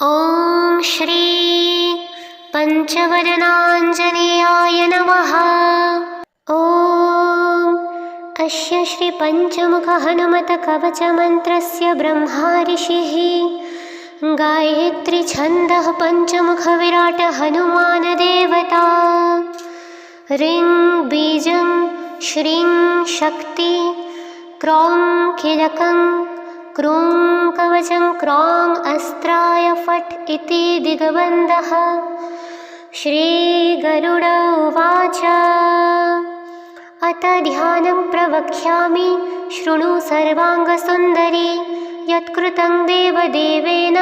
ॐ श्री पंचवदनाञ्जनेयाय नमः। ॐ अस्य श्री पंचमुख हनुमत कवच मंत्रस्य ब्रह्मा ऋषिः गायत्री छन्दः पंचमुख विराट हनुमान देवता। ह्रीं बीजं श्रीं शक्ति क्रौं कीलकं क्रूं कवचं क्रौं अस्त्राय फट् इति दिग्बन्धः। श्रीगरुड उवाच अत ध्यानं प्रवक्ष्यामि शृणु सर्वाङ्गसुन्दरी यत्कृतं देवदेवेन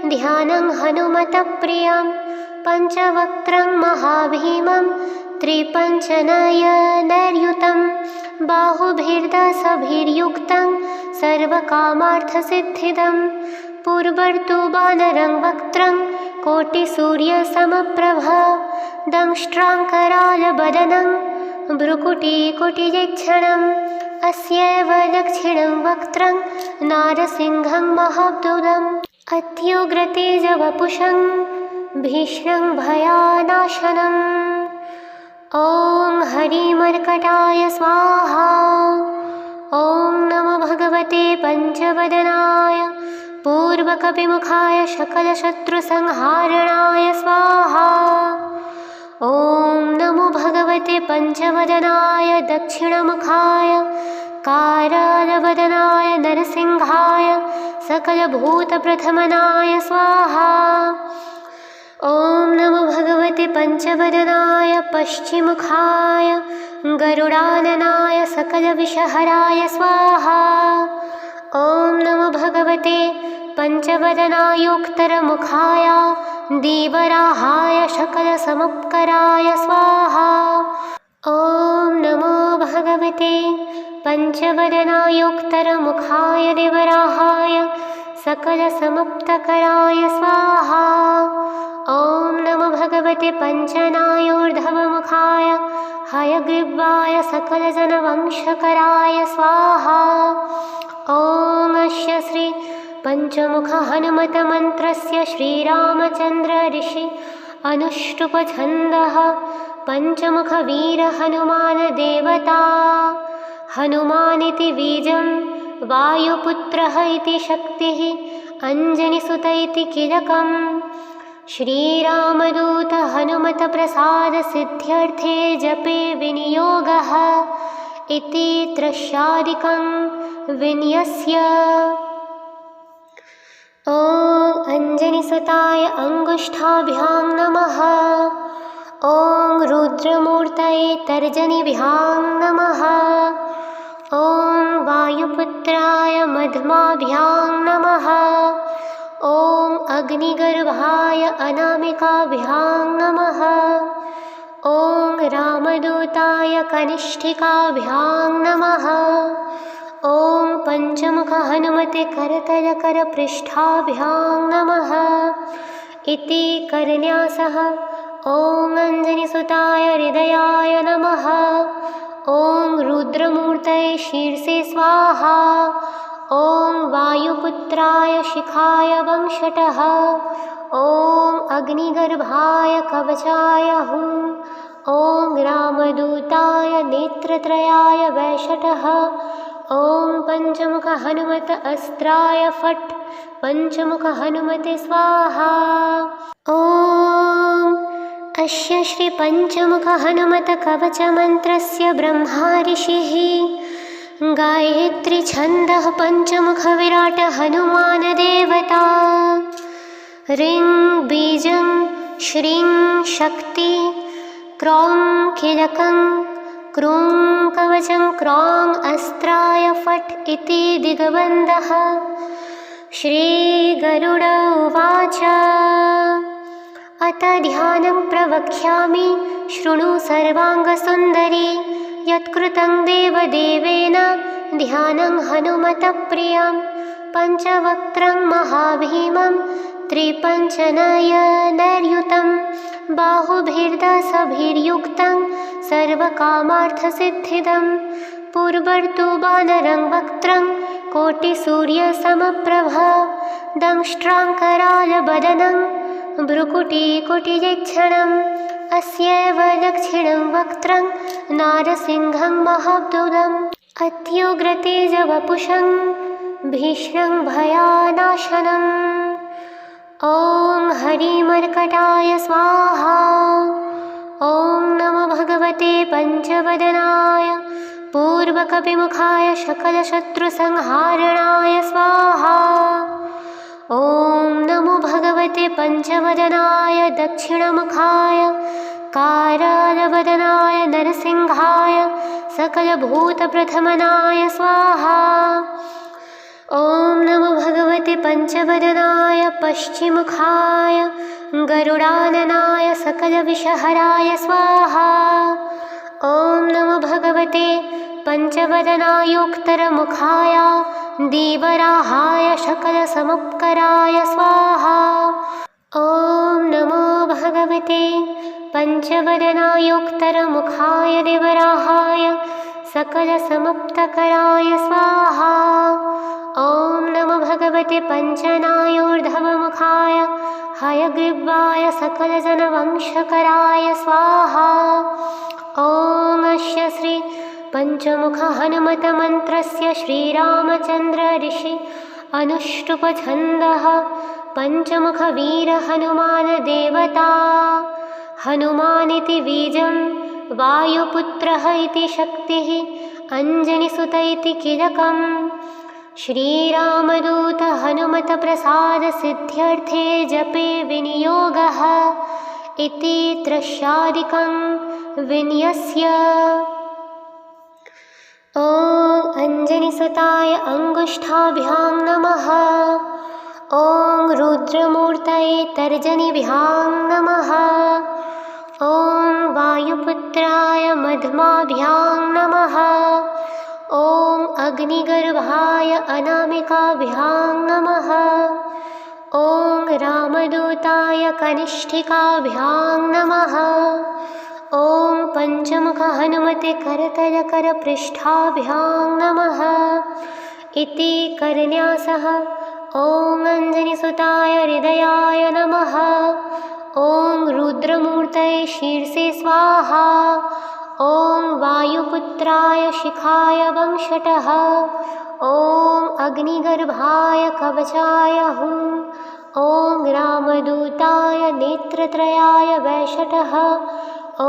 ध्यानं हनुमतः प्रियं पञ्चवक्त्रं महाभीमं त्रिपञ्चनयनैर्युतं बाहुभिर्दशभिर्युक्तं सर्वकामार्थसिद्धिदं पूर्वर्तु वानरं वक्त्रं कोटिसूर्यसमप्रभ दंष्ट्राङ्करालबदनं भ्रुकुटिकुटियच्छणम् अस्यैव दक्षिणं वक्त्रं नारसिंहं महाब्दुदम् अत्युग्रतेजवपुषं भीष्णं भयानाशनम्। ॐ हरिमर्कटाय स्वाहा। ॐ नमो भगवते पंचवदनाय पूर्वकपिमुखाय सकलशत्रुसंहारणाय स्वाहा। ॐ नमो भगवते पंचवदनाय दक्षिणमुखाय कारालवदनाय नरसिंहाय सकलभूतप्रथमनाय स्वाहा। ॐ नमो भगवते पंचवदनाय पश्चिमुखाय गरुडाननाय सकलविषहराय स्वाहा। ॐ नमो भगवते पंचवदनायोक्तरमुखाय दीवराहाय सकलसमुपकराय स्वाहा। ॐ नमो भगवते पंचवदनायोक्तरमुखाय देवराहाय सकलसमुपकराय स्वाहा। ॐ नमो भगवते पंचनायोर्ध्वमुखाय हयग्रीवाय सकलजनवंशकराय स्वाहा। ॐ अस्य श्री पंचमुख हनुमत मंत्रस्य श्रीरामचंद्र ऋषि अनुष्टुप छन्दः पंचमुख वीर हनुमान देवता। हनुमानिति बीजं वायुपुत्रः इति शक्तिः अंजनीसुत इति कीलकम्। श्रीरामदूत हनुमत प्रसाद सिद्ध्यर्थे जपे विनियोगः इति त्रस्यादिकं विन्यस्य। ॐ अंजनीसुताय अंगुष्ठाभ्यां नमः। ॐ रुद्रमूर्तये तर्जनीभ्यां नमः। ॐ वायुपुत्राय मध्यमाभ्यां नमः। ॐ अग्निगर्भाय अनामिकाभ्यां नमः। ॐ रामदूताय कनिष्ठिकाभ्यां नमः। ॐ पंचमुख हनुमते करतलकरपृष्ठाभ्यां नमः इति करन्यासः। ॐ अंजनीसुताय हृदयाय नमः। ॐ रुद्रमूर्तये शीर्षे स्वाहा। ॐ वायुपुत्राय शिखाय वंशटः। ॐ अग्निगर्भाय कवचाय हुं। ॐ रामदूताय नेत्रत्रयाय वैशटः। ॐ पंचमुख हनुमत अस्त्राय फट् पंचमुख हनुमते स्वाहा। ॐ अस्य श्री पंचमुख हनुमत कवच मंत्रस्य ब्रह्मा ऋषिः गायत्री छन्दः पंचमुख विराट हनुमान देवता। ह्रीं बीजं श्रीं शक्ति क्रौं कीलकं क्रूं कवचं क्रौं अस्त्राय फट् इति दिग्बन्धः। श्रीगरुड उवाच अत ध्यानं प्रवक्ष्यामि शृणु सर्वाङ्गसुन्दरी यत्कृतं देवदेवेन ध्यानं हनुमतः प्रियं पञ्चवक्त्रं महाभीमं त्रिपञ्चनयनैर्युतं बाहुभिर्दशभिर्युक्तं सर्वकामार्थसिद्धिदं पूर्वर्तु वानरं वक्त्रं कोटिसूर्यसमप्रभा दंष्ट्राङ्करालबदनं भ्रुकुटीकुटियच्छणम् अस्यैव दक्षिणं वक्त्रं नारसिंहं महाब्दुदम् अत्युग्रतेजवपुषं भीष्णं भयानाशनम् ॐ हरिमर्कटाय स्वाहा। ॐ नमो भगवते पंचवदनाय पूर्वकपिमुखाय सकलशत्रुसंहारणाय स्वाहा। ॐ नमो भगवते पंचवदनाय दक्षिणमुखाय कारालवदनाय नरसिंहाय सकलभूतप्रथमनाय स्वाहा। ॐ नमो भगवते पंचवदनाय पश्चिमुखाय गरुडाननाय सकलविषहराय स्वाहा। ॐ नमो भगवते पंचवदनायोक्तरमुखाय दीवराहाय सकलसमुपकराय स्वाहा। ॐ नमो भगवते पंचवदनायोक्तरमुखाय देवराहाय सकलसमुक्तकराय स्वाहा। ॐ नमो भगवते पंचनायोर्ध्वमुखाय हयग्रीवाय सकलजनवंशकराय स्वाहा। ॐ अस्य श्री पंचमुख हनुमत मंत्रस्य श्रीरामचंद्र ऋषि अनुष्टुपछन्दः पंचमुख वीर हनुमान देवता हनुमानिति बीजं वायुपुत्रः इति शक्तिः अंजनिसुत इति कीलकम् श्रीरामदूत हनुमत प्रसाद सिद्ध्यर्थे जपे विनियोगः इति त्रस्यादिकं विन्यस्य। ॐ अंजनिसुताय अंगुष्ठाभ्यां नमः। ॐ रुद्रमूर्तये तर्जनीभ्यां नमः। ॐ वायुपुत्राय मध्यमाभ्यां नमः। ॐ अग्निगर्भाय अनामिकाभ्यां नमः। ॐ रामदूताय कनिष्ठिकाभ्यां नमः। ॐ पंचमुख हनुमते करतलकरपृष्ठाभ्यां नमः इति करन्यासः। ॐ अंजनिसुताय हृदयाय नमः। ॐ रुद्रमूर्तये शीर्षे स्वाहा। ॐ वायुपुत्राय शिखाय वंशटः। ॐ अग्निगर्भाय कवचाय हुं। ॐ रामदूताय नेत्रत्रयाय वैशटः। ॐ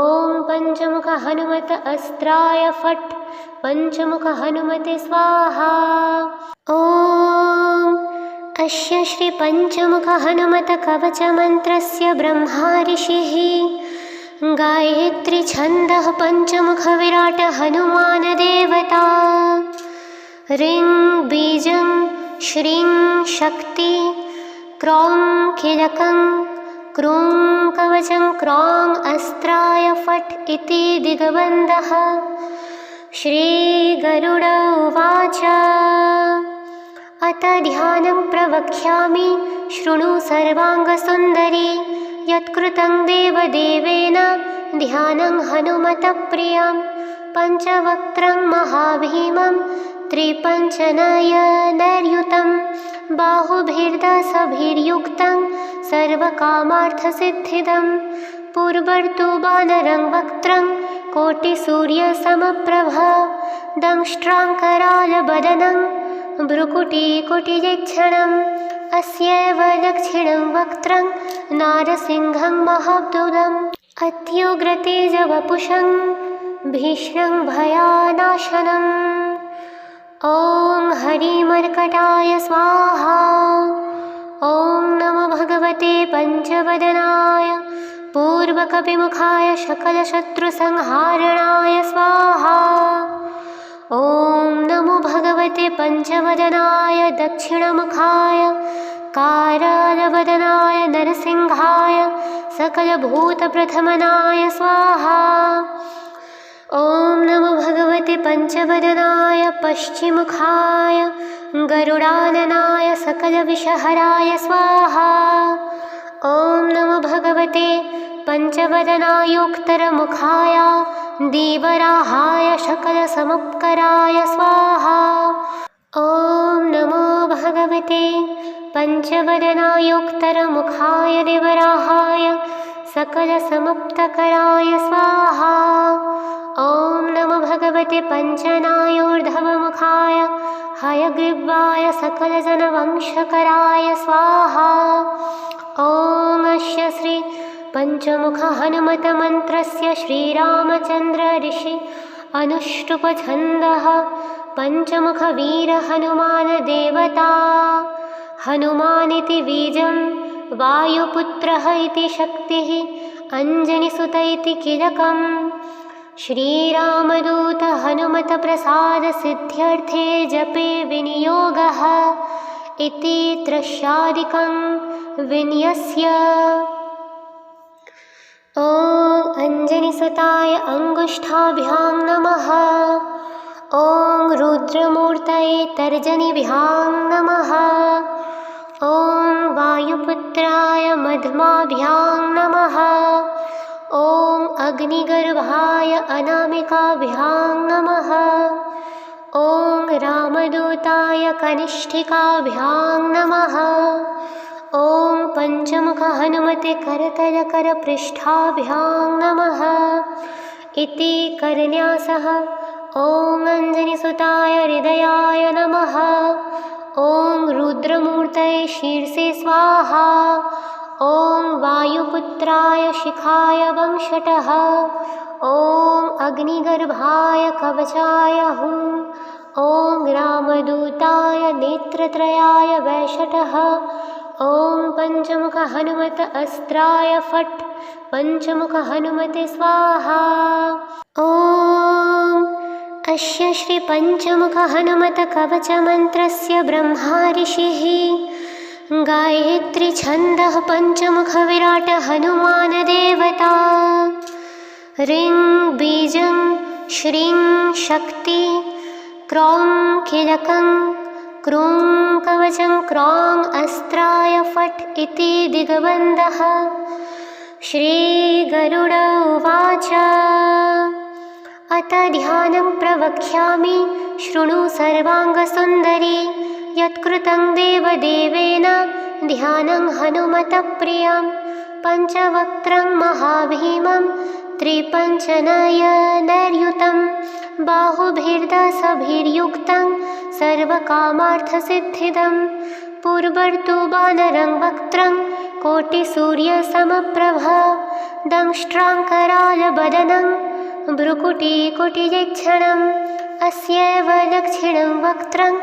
पंचमुख हनुमत अस्त्राय फट् पंचमुख हनुमते स्वाहा। ॐ अस्य श्री पंचमुख हनुमत कवच मंत्रस्य ब्रह्मा ऋषिः गायत्री छन्दः पंचमुख विराट हनुमान देवता ऋं बीजं श्रीं शक्ति क्रौं कीलकं क्रूं कवचं क्रौं अस्त्राय फट् इति दिग्बन्धः। श्रीगरुड उवाच अत ध्यानं प्रवक्ष्यामि शृणु सर्वाङ्गसुन्दरी यत्कृतं देवदेवेन ध्यानं हनुमतप्रियं पञ्चवक्त्रं महाभीमं त्रिपञ्चनयनैर्युतं बाहुभिर्दशभिर्युक्तं सर्वकामार्थसिद्धिदं पूर्वर्तु वानरं वक्त्रं कोटिसूर्यसमप्रभा दंष्ट्राङ्करालबदनं भ्रुकुटीकुटियच्छणम् अस्यैव दक्षिणं वक्त्रं नारसिंहं महाब्दुदम् अत्युग्रतेजवपुषं भीष्णं भयानाशनम् ॐ हरिमर्कटाय स्वाहा। ॐ नमो भगवते पंचवदनाय पूर्वकपिमुखाय सकलशत्रुसंहारणाय स्वाहा। ॐ नमो भगवते पंचवदनाय दक्षिणमुखाय कारालवदनाय नरसिंहाय सकलभूतप्रथमनाय स्वाहा। ॐ नमो भगवते पंचवदनाय पश्चिमुखाय गरुडाननाय सकलविषहराय स्वाहा। ॐ नमो भगवते पंचवदनायोक्तरमुखाय दीवराहाय सकलसमुपकराय स्वाहा। ॐ भगवते पञ्चवदनायोक्तरमुखाय देवराहाय सकलसमुक्तकराय स्वाहा। ॐ नमो भगवते पञ्चनायोर्ध्वमुखाय हयग्रीवाय सकलजनवंशकराय स्वाहा। ॐ अस्य श्री पञ्चमुख हनुमतमन्त्रस्य श्रीरामचन्द्र ऋषि अनुष्टुप्छन्दः पञ्चमुखवीर हनुमान देवता। हनुमानिति बीजं वायुपुत्रः इति शक्तिः अञ्जनिसुत इति कीलकम्। श्रीरामदूत हनुमत प्रसाद सिद्ध्यर्थे जपे विनियोगः इति त्रस्यादिकं विन्यस्य। ॐ अञ्जनिसुताय अङ्गुष्ठाभ्यां नमः। ॐ रुद्रमूर्तये तर्जनीभ्यां नमः। ॐ वायुपुत्राय मध्यमाभ्यां नमः। ॐ अग्निगर्भाय अनामिकाभ्यां नमः। ॐ रामदूताय कनिष्ठिकाभ्यां नमः। ॐ पञ्चमुख हनुमते करतलकरपृष्ठाभ्यां नमः इति करन्यासः। ॐ अञ्जनिसुताय हृदयाय नमः। ॐ रुद्रमूर्तये शीर्षे स्वाहा। ॐ वायुपुत्राय शिखाय वंशटः। ॐ अग्निगर्भाय कवचाय हुं। ॐ रामदूताय नेत्रत्रयाय वैशटः। ॐ पञ्चमुख हनुमत अस्त्राय फट् पञ्चमुख हनुमते स्वाहा। ॐ अस्य श्री पञ्चमुख हनुमत कवचमन्त्रस्य ब्रह्मा ऋषिः गायत्री छन्दः पञ्चमुख विराट हनुमान देवता। ह्रीं बीजं श्रीं शक्ति क्रौं कीलकं क्रूं कवचं क्रौं अस्त्राय फट् इति दिग्बन्धः। श्रीगरुड उवाच अत ध्यानं प्रवक्ष्यामि शृणु सर्वाङ्गसुन्दरी यत्कृतं देवदेवेन ध्यानं हनुमतप्रियं पञ्चवक्त्रं महाभीमं त्रिपञ्चनयनैर्युतं बाहुभिर्दशभिर्युक्तं सर्वकामार्थसिद्धिदं पूर्वर्तु वानरं वक्त्रं कोटिसूर्यसमप्रभ दंष्ट्राङ्करालबदनं भ्रुकुटिकुटियक्षणम् अस्यैव दक्षिणं वक्त्रं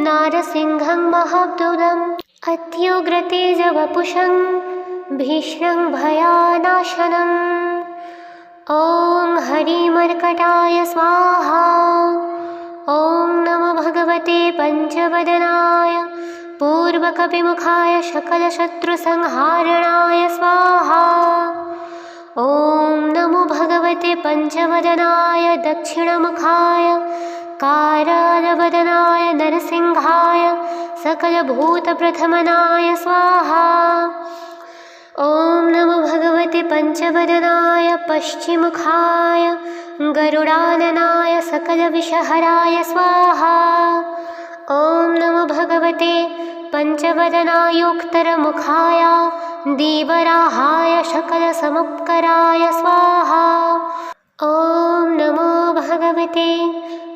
नारसिंहं महाब्दुदम् अत्युग्रतेजवपुषं भीष्णं भयानाशनम्। ॐ हरिमर्कटाय स्वाहा। ॐ नमो भगवते पञ्चवदनाय पूर्वकपिमुखाय सकलशत्रुसंहारणाय स्वाहा। ॐ नमो भगवते पञ्चवदनाय दक्षिणमुखाय कारालवदनाय नरसिंहाय सकलभूतप्रथमनाय स्वाहा। ॐ नमो भगवते पञ्चवदनाय पश्चिमुखाय गरुडाननाय सकलविषहराय स्वाहा। ॐ नमो भगवते पञ्चवदनायोक्तरमुखाय दीवराहाय सकलसमुपकराय स्वाहा। ॐ नमो भगवते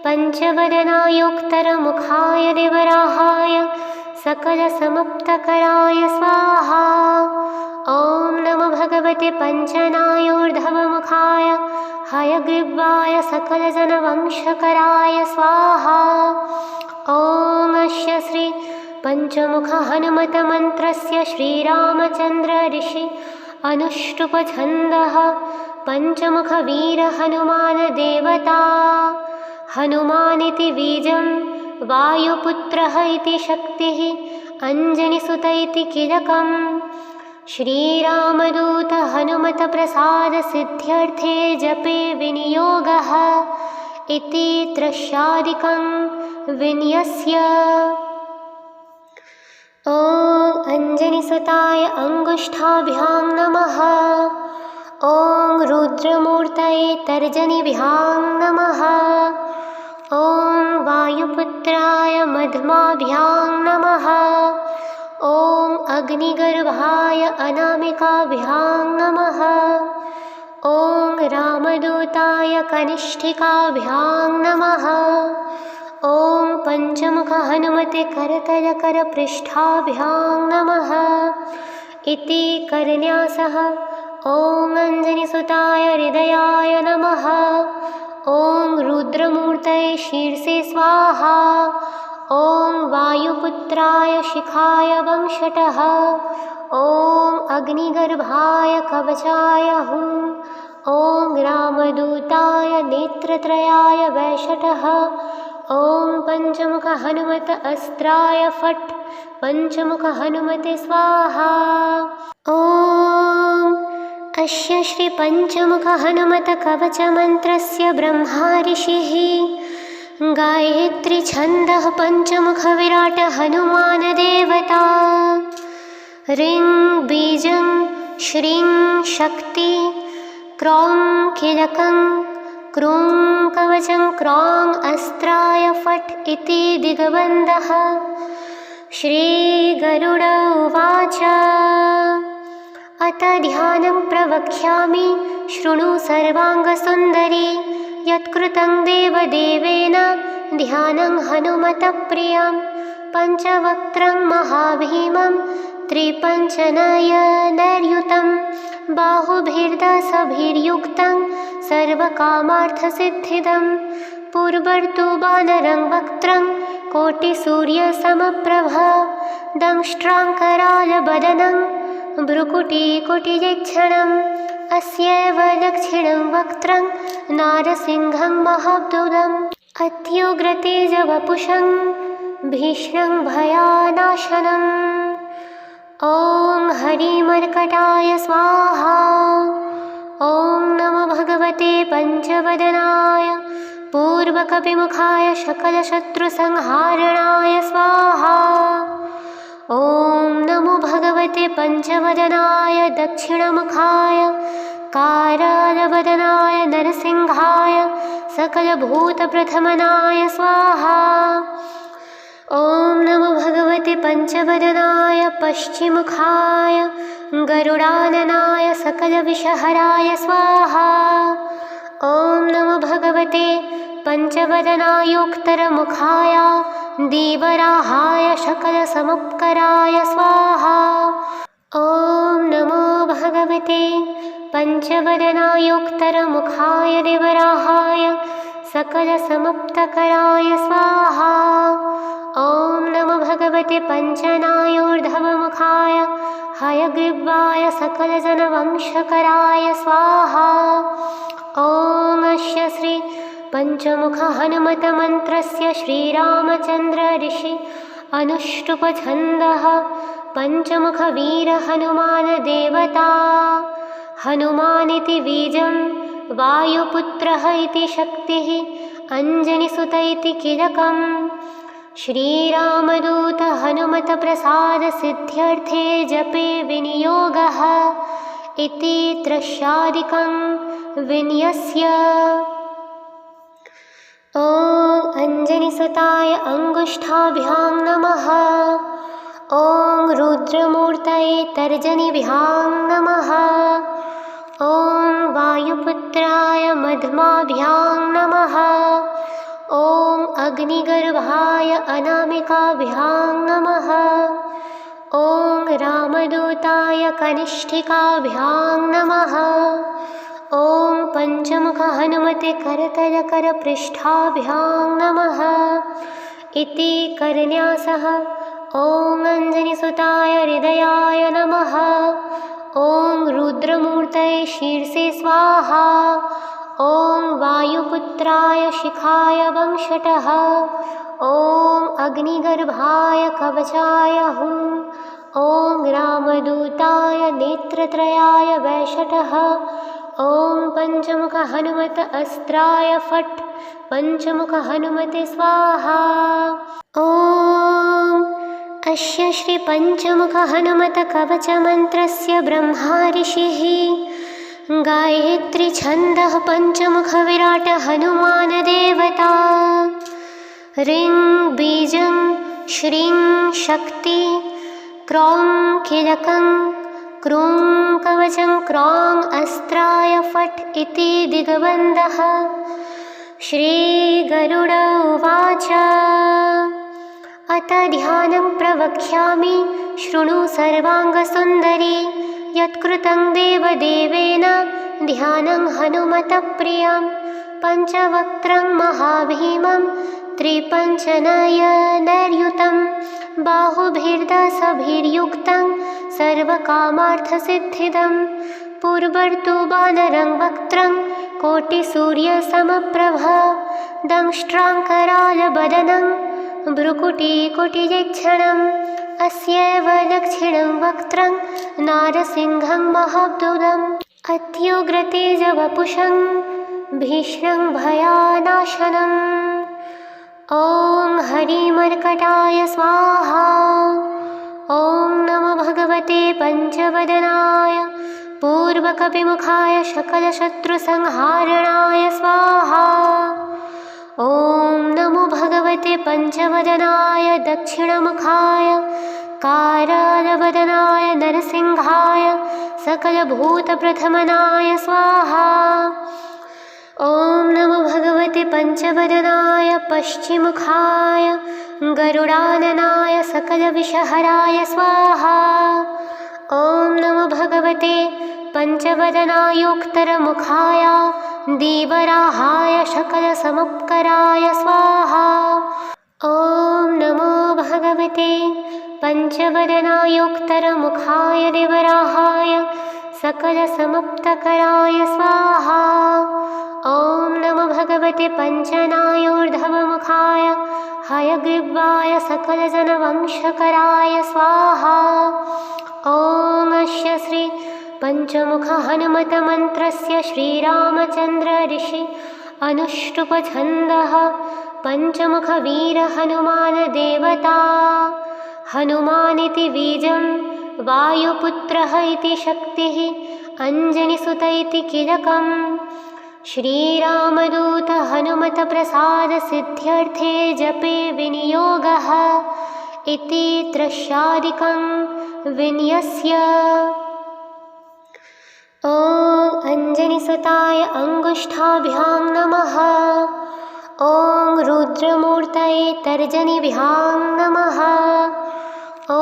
पञ्चवदनायोक्तरमुखाय देवराहाय सकलसमुक्तकराय स्वाहा। ॐ नमो भगवते पञ्चनायोर्ध्वमुखाय हयग्रीवाय सकलजनवंशकराय स्वाहा। ॐ अस्य श्री पञ्चमुख हनुमतमन्त्रस्य श्रीरामचन्द्र ऋषि अनुष्टुप्छन्दः पञ्चमुखवीर हनुमान देवता। हनुमानिति बीजं वायुपुत्रः इति शक्तिः अञ्जनिसुत इति कीलकम्। श्रीरामदूत हनुमत प्रसाद सिद्ध्यर्थे जपे विनियोगः इति त्रस्यादिकं विन्यस्य। ॐ अञ्जनिसुताय अङ्गुष्ठाभ्यां नमः। ॐ रुद्रमूर्तये तर्जनीभ्यां नमः। ॐ वायुपुत्राय मध्माभ्यां नमः। ॐ अग्निगर्भाय अनामिकाभ्यां नमः। ॐ रामदूताय कनिष्ठिकाभ्यां नमः। ॐ पञ्चमुख हनुमते करतलकरपृष्ठाभ्यां नमः। इति करन्यासः। ॐ अञ्जनिसुताय हृदयाय नमः। ॐ रुद्रमूर्तये शीर्षे स्वाहा। ॐ वायुपुत्राय शिखाय वंशटः। ॐ अग्निगर्भाय कवचाय हुं। ॐ रामदूताय नेत्रत्रयाय वैशटः। ॐ पञ्चमुख हनुमत अस्त्राय फट्। पञ्चमुख हनुमते स्वाहा। ॐ अस्य श्री पञ्चमुख हनुमत कवचमन्त्रस्य ब्रह्मा ऋषिः गायत्री छन्दः पञ्चमुख विराट हनुमान देवता। ह्रीं बीजं श्रीं शक्ति क्रौं कीलकं क्रूं कवचं क्रौं अस्त्राय फट् इति दिग्बन्धः। श्रीगरुड उवाच अथ ध्यानं प्रवक्ष्यामि शृणु सर्वाङ्गसुन्दरी। यत्कृतं देवदेवेन ध्यानं हनुमतप्रियं। पञ्चवक्त्रं महाभीमं त्रिपञ्चनयनैर्युतं। बाहुभिर्दशभिर्युक्तं सर्वकामार्थसिद्धिदं। पूर्वर्तु वानरं वक्त्रं कोटिसूर्यसमप्रभ। दंष्ट्राङ्करालवदनं भ्रुकुटिकुटियच्छणम्। अस्यैव दक्षिणं वक्त्रं नारसिंहं महाब्दुदम्। अत्युग्रतेजवपुषं भीष्णं भयानाशनम्। ॐ हरिमर्कटाय स्वाहा। ॐ नमो भगवते पञ्चवदनाय पूर्वकपिमुखाय सकलशत्रुसंहारणाय स्वाहा। ॐ नमो भगवते पञ्चवदनाय दक्षिणमुखाय कारालवदनाय नरसिंहाय सकलभूतप्रथमनाय स्वाहा। ॐ नमो भगवते पञ्चवदनाय पश्चिमुखाय गरुडाननाय सकलविषहराय स्वाहा। ॐ नमो भगवते पञ्चवदनायोक्तरमुखाय दीवराहाय सकलसमुपकराय स्वाहा। ॐ नमो भगवते पञ्चवदनायोक्तरमुखाय देवराहाय सकलसमुपकराय स्वाहा। ॐ नमो भगवते पञ्चनायोर्ध्वमुखाय हयग्रीवाय सकलजनवंशकराय स्वाहा। ॐ अस्य श्री पञ्चमुख हनुमत मन्त्रस्य श्रीरामचन्द्र ऋषि अनुष्टुप्छन्दः पञ्चमुख वीर हनुमान देवता। हनुमानिति बीजं वायुपुत्रः इति शक्तिः अञ्जनिसुत इति कीलकम्। श्रीरामदूत हनुमत प्रसाद सिद्ध्यर्थे जपे विनियोगः इति त्रस्यादिकं विन्यस्य। ॐ अञ्जनिसुताय अङ्गुष्ठाभ्यां नमः। ॐ रुद्रमूर्तये तर्जनीभ्यां नमः। ॐ वायुपुत्राय मध्माभ्यां नमः। ॐ अग्निगर्भाय अनामिकाभ्यां नमः। ॐ रामदूताय कनिष्ठिकाभ्यां नमः। ॐ पञ्चमुख हनुमते करतलकरपृष्ठाभ्यां नमः। इति करन्यासः। ॐ अञ्जनिसुताय हृदयाय नमः। ॐ रुद्रमूर्तये शीर्षे स्वाहा। ॐ वायुपुत्राय शिखाय वंशटः। ॐ अग्निगर्भाय कवचाय हुं। ॐ रामदूताय नेत्रत्रयाय वैशटः। ॐ पञ्चमुख हनुमत अस्त्राय फट्। पञ्चमुख हनुमते स्वाहा। ॐ अस्य श्री पञ्चमुख हनुमत कवचमन्त्रस्य ब्रह्मा ऋषिः गायत्री छन्दः पञ्चमुख विराट हनुमान देवता। ह्रीं बीजं श्रीं शक्ति क्रौं कीलकं क्रूं कवचं क्रौं अस्त्राय फट् इति दिग्बन्धः। श्रीगरुड उवाच अथ ध्यानं प्रवक्ष्यामि शृणु सर्वाङ्गसुन्दरी। यत्कृतं देवदेवेन ध्यानं हनुमतः प्रियं। पञ्चवक्त्रं महाभीमं त्रिपञ्चनयनैर्युतं बाहुभिर्दशभिर्युक्तं सर्वकामार्थसिद्धिदं। पूर्वर्तु वानरं वक्त्रं कोटिसूर्यसमप्रभा। दंष्ट्राङ्करालबदनं भ्रुकुटिकुटियक्षणम्। अस्यैव दक्षिणं वक्त्रं नारसिंहं महाब्दुदम्। अत्युग्रतेजवपुषं भीष्णं भयानाशनम्। ॐ हरिमर्कटाय स्वाहा। ॐ नमो भगवते पञ्चवदनाय पूर्वकपिमुखाय सकलशत्रुसंहारणाय स्वाहा। ॐ नमो भगवते पञ्चवदनाय दक्षिणमुखाय कारालवदनाय नरसिंहाय सकलभूतप्रथमनाय स्वाहा। ॐ नमो भगवते पञ्चवदनाय पश्चिमुखाय गरुडाननाय सकलविषहराय स्वाहा। ॐ नमो भगवते पञ्चवदनायोक्तरमुखाय दीवराहाय सकलसमुपकराय स्वाहा। ॐ नमो भगवते पञ्चवदनायोक्तरमुखाय देवराहाय सकलसमुपकराय स्वाहा। ॐ नमो भगवते पञ्चनायोर्ध्वमुखाय हयग्रीवाय सकलजनवंशकराय स्वाहा। ॐ अस्य श्री पञ्चमुख हनुमत मन्त्रस्य श्रीरामचन्द्र ऋषि अनुष्टुप्छन्दः पञ्चमुख वीर हनुमान देवता। हनुमानिति बीजं वायुपुत्रः इति शक्तिः अञ्जनिसुत इति कीलकम्। श्रीरामदूत हनुमत प्रसाद सिद्ध्यर्थे जपे विनियोगः इति त्रस्यादिकं विन्यस्य। ॐ अञ्जनिसुताय अङ्गुष्ठाभ्यां नमः। ॐ रुद्रमूर्तये तर्जनीभ्यां नमः। ॐ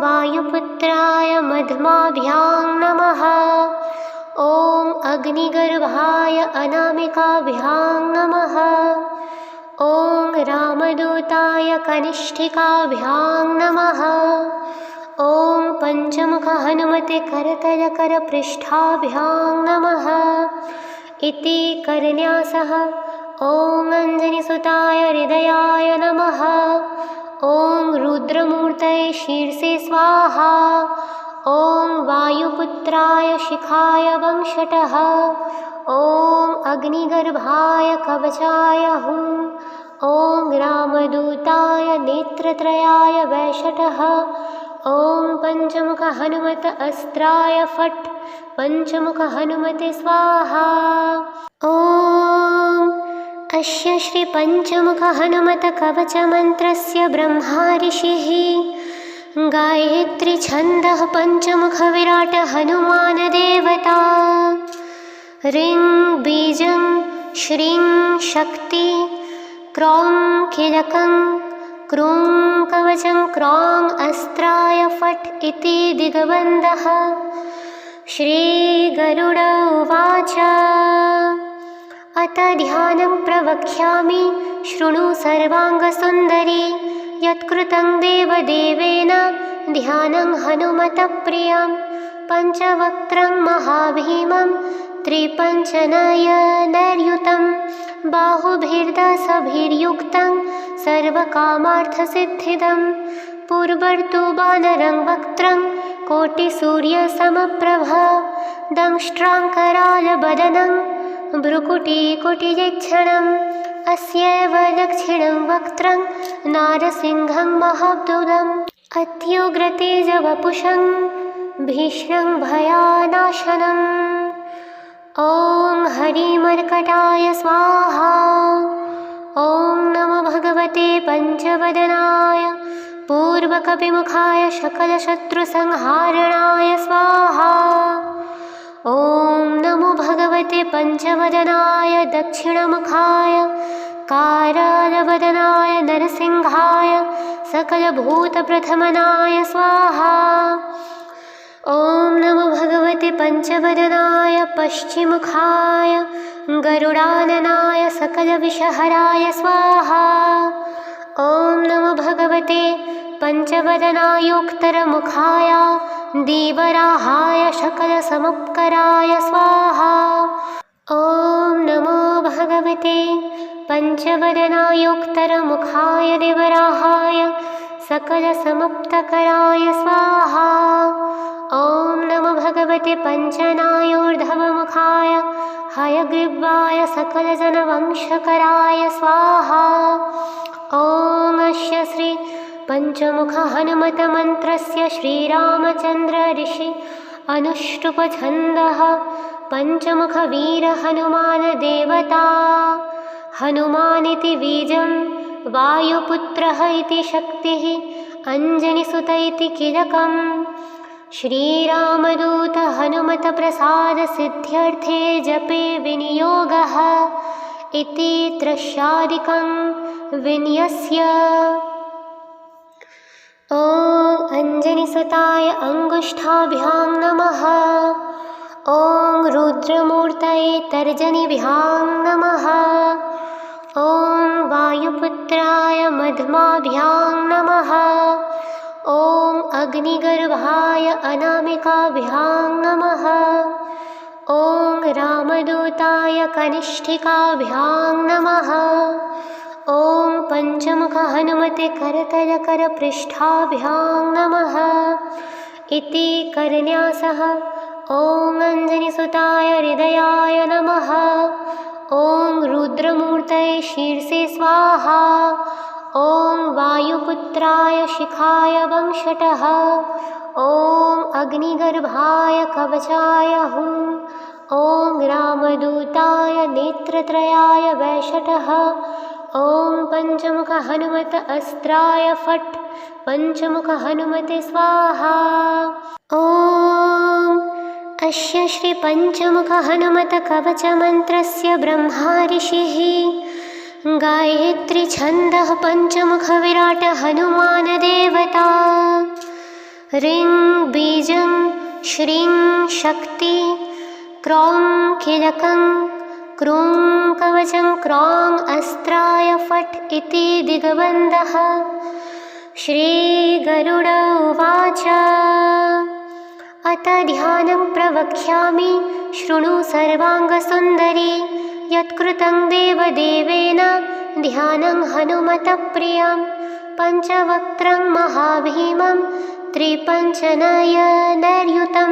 वायुपुत्राय मध्यमाभ्यां नमः। ॐ अग्निगर्भाय अनामिकाभ्यां नमः। ॐ रामदूताय कनिष्ठिकाभ्यां नमः। ॐ पञ्चमुख हनुमते करतलकरपृष्ठाभ्यां नमः इति करन्यासः। ॐ अञ्जनिसुताय हृदयाय नमः। ॐ रुद्रमूर्तये शीर्षे स्वाहा। ॐ वायुपुत्राय शिखाय वंशटः। ॐ अग्निगर्भाय कवचाय हुं। ॐ रामदूताय नेत्रत्रयाय वैशटः। ॐ पञ्चमुख हनुमत अस्त्राय फट् पञ्चमुख हनुमते स्वाहा। ॐ अस्य श्री पञ्चमुख हनुमत कवचमन्त्रस्य ब्रह्मा ऋषिः गायत्री छन्दः पञ्चमुख विराट हनुमान देवता। ह्रीं बीजं श्रीं शक्ति क्रौं कीलकं क्रूं कवचं क्रौं अस्त्राय फट् इति दिग्बन्धः। श्रीगरुड उवाच अथ ध्यानं प्रवक्ष्यामि शृणु सर्वाङ्गसुन्दरी। यत्कृतं देवदेवेन ध्यानं हनुमतः प्रियं। पञ्चवक्त्रं महाभीमं त्रिपञ्चनयनैर्युतं बाहुभिर्दशभिर्युक्तं सर्वकामार्थसिद्धिदं। पूर्वर्तु वानरं वक्त्रं कोटिसूर्यसमप्रभा। दंष्ट्राङ्करालबदनं भ्रुकुटिकुटियक्षणम्। अस्यैव दक्षिणं वक्त्रं नारसिंहं महाब्दुदम्। अत्युग्रतेजवपुषं भीष्णं भयानाशनम्। ॐ हरिमर्कटाय स्वाहा। ॐ नमो भगवते पञ्चवदनाय पूर्वकपिमुखाय सकलशत्रुसंहारणाय स्वाहा। ॐ नमो भगवते पञ्चवदनाय दक्षिणमुखाय कारालवदनाय नरसिंहाय सकलभूतप्रथमनाय स्वाहा। ॐ नमो भगवते पञ्चवदनाय पश्चिमुखाय गरुडाननाय सकलविषहराय स्वाहा। ॐ नमो भगवते पञ्चवदनायोक्तरमुखाय दीवराहाय सकलसमुपकराय स्वाहा। ॐ नमो भगवते पञ्चवदनायोक्तरमुखाय देवराहाय सकलसमुपकराय स्वाहा। ॐ नमो भगवते पञ्चनायोर्ध्वमुखाय हयग्रीवाय सकलजनवंशकराय स्वाहा। ॐ अस्य श्री पञ्चमुख हनुमतमन्त्रस्य श्रीरामचन्द्र ऋषि अनुष्टुप्छन्दः पञ्चमुखवीर हनुमान देवता। हनुमानिति बीजं वायुपुत्रः इति शक्तिः अञ्जनिसुत इति कीलकम्। श्रीरामदूत हनुमत प्रसाद सिद्ध्यर्थे जपे विनियोगः इति त्रस्यादिकं विन्यस्य। ॐ अञ्जनिसुताय अङ्गुष्ठाभ्यां नमः। ॐ रुद्रमूर्तये तर्जनीभ्यां नमः। ॐ वायुपुत्राय मध्यमाभ्यां नमः। ॐ अग्निगर्भाय अनामिकाभ्यां नमः। ॐ रामदूताय कनिष्ठिकाभ्यां नमः। ॐ पञ्चमुख हनुमते करतलकरपृष्ठाभ्यां नमः इति करन्यासः। ॐ अञ्जनिसुताय हृदयाय नमः। ॐ रुद्रमूर्तये शीर्षे स्वाहा। ॐ वायुपुत्राय शिखाय वंशटः। ॐ अग्निगर्भाय कवचाय हुं। ॐ रामदूताय नेत्रत्रयाय वैशटः। ॐ पञ्चमुख हनुमत अस्त्राय फट् पञ्चमुख हनुमते स्वाहा। ॐ अस्य श्री पञ्चमुख हनुमत कवचमन्त्रस्य ब्रह्मा ऋषिः गायत्री छन्दः पञ्चमुख विराट हनुमान देवता। ह्रीं बीजं श्रीं शक्ति क्रौं कीलकं क्रूं कवचं क्रौं अस्त्राय फट् इति दिग्बन्धः। श्रीगरुड उवाच अत ध्यानं प्रवक्ष्यामि शृणु सर्वाङ्गसुन्दरी यत्कृतं देवदेवेन ध्यानं हनुमतप्रियं पञ्चवक्त्रं महाभीमं त्रिपञ्चनयनैर्युतं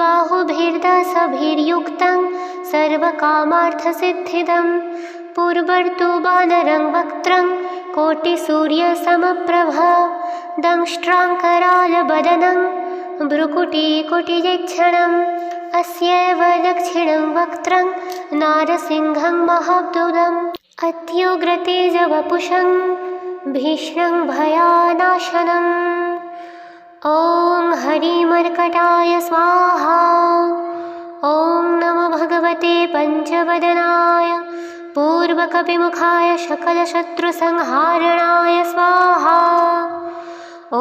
बाहुभिर्दशभिर्युक्तं सर्वकामार्थसिद्धिदं पूर्वर्तु वानरं वक्त्रं कोटिसूर्यसमप्रभ दंष्ट्राङ्करालवदनं भ्रुकुटिकुटियक्षणम् अस्यैव दक्षिणं वक्त्रं नारसिंहं महाब्दुदम् अत्युग्रतेजवपुषं भीष्णं भयानाशनम्। ॐ हरिमर्कटाय स्वाहा। ॐ नमो भगवते पञ्चवदनाय पूर्वकपिमुखाय सकलशत्रुसंहारणाय स्वाहा। ॐ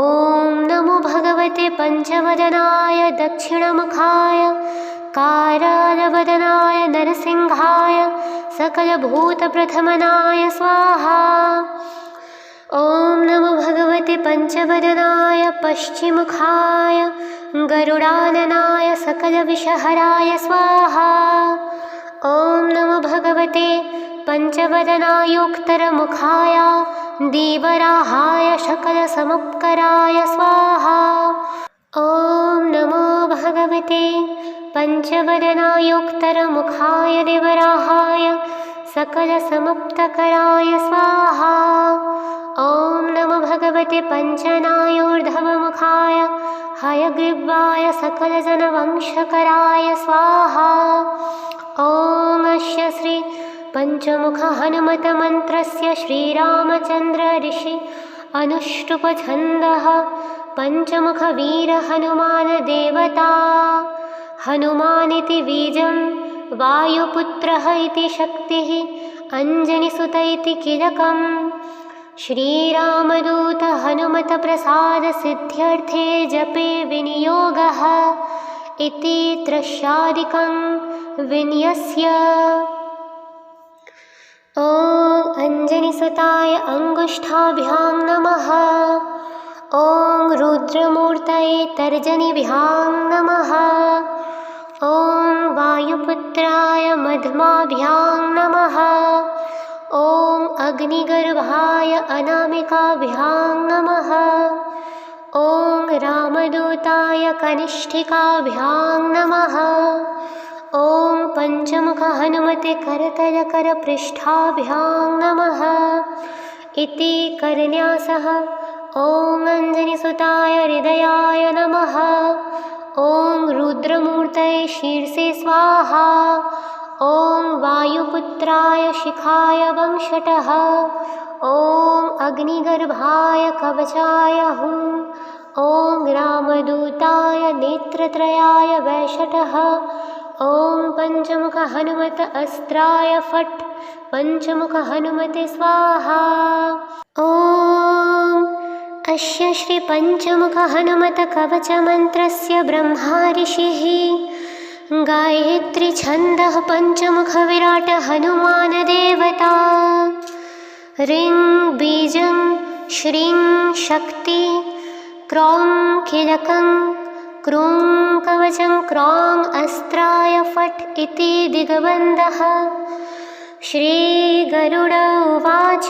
नमो भगवते पञ्चवदनाय दक्षिणमुखाय कारालवदनाय नरसिंहाय सकलभूतप्रथमनाय स्वाहा। ॐ नमो भगवते पञ्चवदनाय पश्चिमुखाय गरुडाननाय सकलविषहराय स्वाहा। ॐ नमो भगवते पञ्चवदनायोक्तरमुखाय दीवराहाय सकलसमुपकराय स्वाहा। ॐ नमो भगवते पञ्चवदनायोक्तरमुखाय देवराहाय सकलसमुपकराय स्वाहा। ॐ नमो भगवते पञ्चनायोर्ध्वमुखाय हयग्रीवाय सकलजनवंशकराय स्वाहा। ॐ अस्य श्री पंचमुख हनुमत मंत्रस्य श्रीरामचंद्र ऋषि अनुष्टुप छन्दः पंचमुख वीर हनुमान देवता हनुमानिति बीजं वायुपुत्रः इति शक्तिः अंजनिसुत इति कीलकम् श्रीरामदूत हनुमत प्रसाद सिद्ध्यर्थे जपे विनियोगः इति त्रस्यादिकं विन्यस्य। ॐ अंजनिसुताय अंगुष्ठाभ्यां नमः। ॐ रुद्रमूर्तये तर्जनीभ्यां नमः। ॐ वायुपुत्राय मध्यमाभ्यां नमः। ॐ अग्निगर्भाय अनामिकाभ्यां नमः। ॐ रामदूताय कनिष्ठिकाभ्यां नमः। ॐ पंचमुख हनुमते करतलकरपृष्ठाभ्यां नमः इति करन्यासः। ॐ अंजनिसुताय हृदयाय नमः। ॐ रुद्रमूर्तये शीर्षे स्वाहा। ॐ वायुपुत्राय शिखाय वंशटः। ॐ अग्निगर्भाय कवचाय हुं। ॐ रामदूताय नेत्रत्रयाय वैशटः। ॐ पंचमुख हनुमत अस्त्राय फट् पंचमुख हनुमते स्वाहा। ॐ अस्य श्री पंचमुख हनुमत कवच मंत्रस्य ब्रह्मा ऋषिः गायत्री छन्दः पंचमुख विराट हनुमान देवता ह्रीं बीजं श्रीं शक्ति क्रौं कीलकं क्रूं कवचं क्रौं अस्त्राय फट् इति दिग्बन्धः। श्रीगरुड उवाच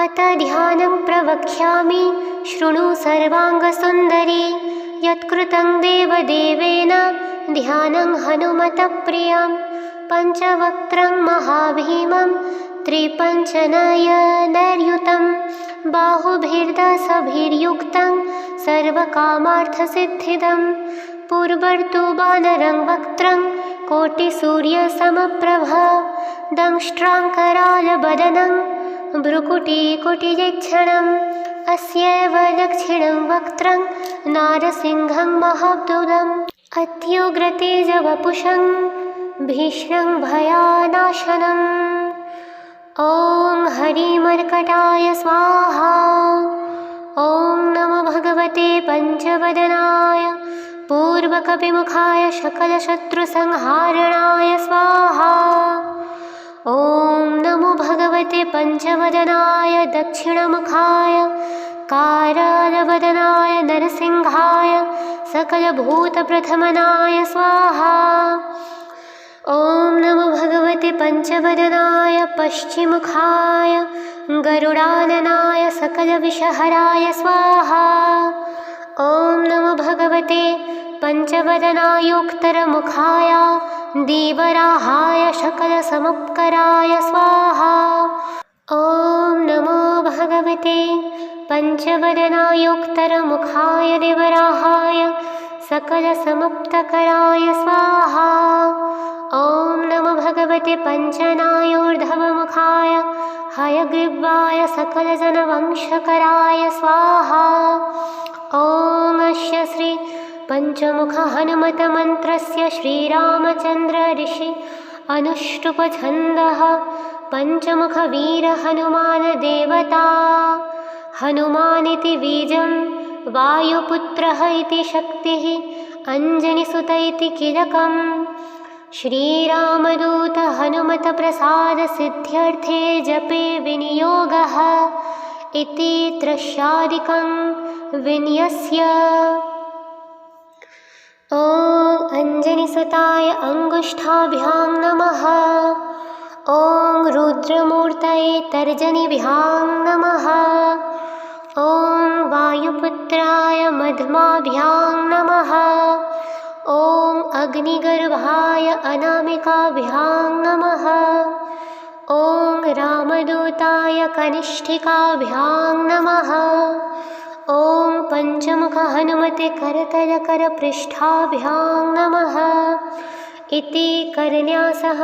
अत ध्यानं प्रवक्ष्यामि शृणु सर्वाङ्गसुन्दरी यत्कृतं देवदेवेन ध्यानं हनुमतः प्रियं पञ्चवक्त्रं महाभीमं त्रिपञ्चनयनैर्युतं बाहुभिर्दशभिर्युक्तं सर्वकामार्थसिद्धिदं पूर्वर्तु वानरं वक्त्रं कोटिसूर्यसमप्रभ दंष्ट्राङ्करालबदनं भ्रुकुटिकुटियक्षणम् अस्यैव दक्षिणं वक्त्रं नारसिंहं महाब्दुदम् अत्युग्रतेजवपुषं भीष्णं भयानाशनम्। ॐ हरिमर्कटाय स्वाहा। ॐ नमो भगवते पंचवदनाय पूर्वकपिमुखाय सकलशत्रुसंहारणाय स्वाहा। ॐ नमो भगवते पंचवदनाय दक्षिणमुखाय कारालवदनाय नरसिंहाय सकलभूतप्रथमनाय स्वाहा। ॐ नमो भगवते पंचवदनाय पश्चिमुखाय गरुडाननाय सकलविषहराय स्वाहा। ॐ नमो भगवते पंचवदनायोक्तरमुखाय दीवराहाय सकलसमुपकराय स्वाहा। ॐ नमो भगवते पंचवदनायोक्तरमुखाय देवराहाय सकलसमुपकराय स्वाहा। ॐ नमो भगवते पंचनायोर्ध्वमुखाय हयग्रीवाय सकलजनवंशकराय स्वाहा। ॐ अस्य श्री पंचमुख हनुमत मंत्रस्य श्रीरामचंद्र ऋषि अनुष्टुप छन्दः पंचमुख वीर हनुमान देवता हनुमानिति बीजं वायुपुत्रः इति शक्तिः अंजनिसुत इति कीलकम् श्रीरामदूत हनुमत प्रसाद सिद्ध्यर्थे जपे विनियोगः इति त्रस्यादिकं विन्यस्य। ॐ अंजनिसुताय अंगुष्ठाभ्यां नमः। ॐ रुद्रमूर्तये तर्जनीभ्यां नमः। ॐ वायुपुत्राय मध्यमाभ्यां नमः। ॐ अग्निगर्भाय अनामिकाभ्यां नमः। ॐ रामदूताय कनिष्ठिकाभ्यां नमः। ॐ पंचमुख हनुमते करतलकरपृष्ठाभ्यां नमः इति करन्यासः।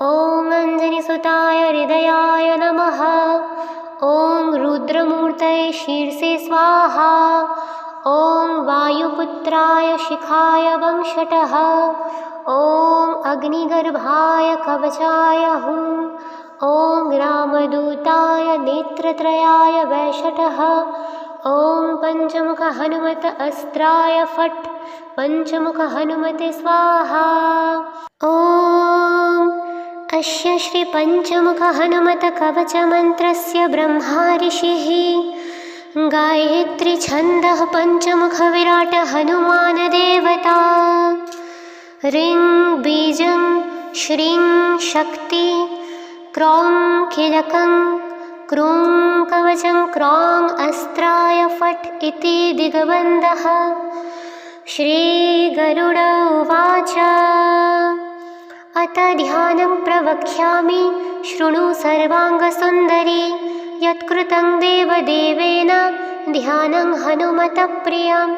ॐ अञ्जनिसुताय हृदयाय नमः। ॐ रुद्रमूर्तये शीर्षे स्वाहा। ॐ वायुपुत्राय शिखाय वंशटः। ॐ अग्निगर्भाय कवचाय हुं। ॐ रामदूताय नेत्रत्रयाय वैशटः। ॐ पञ्चमुख हनुमत अस्त्राय फट् पञ्चमुख हनुमते स्वाहा। ॐ अस्य श्री पञ्चमुख हनुमत कवचमन्त्रस्य ब्रह्मा ऋषिः गायत्री छन्दः पञ्चमुख विराट हनुमान देवता। ह्रीं बीजं श्रीं शक्ति क्रौं कीलकं क्रूं कवचं क्रौं अस्त्राय फट् इति दिग्बन्धः। श्रीगरुड उवाच अथ ध्यानं प्रवक्ष्यामि शृणु सर्वाङ्गसुन्दरी। यत्कृतं देवदेवेन ध्यानं हनुमतप्रियं।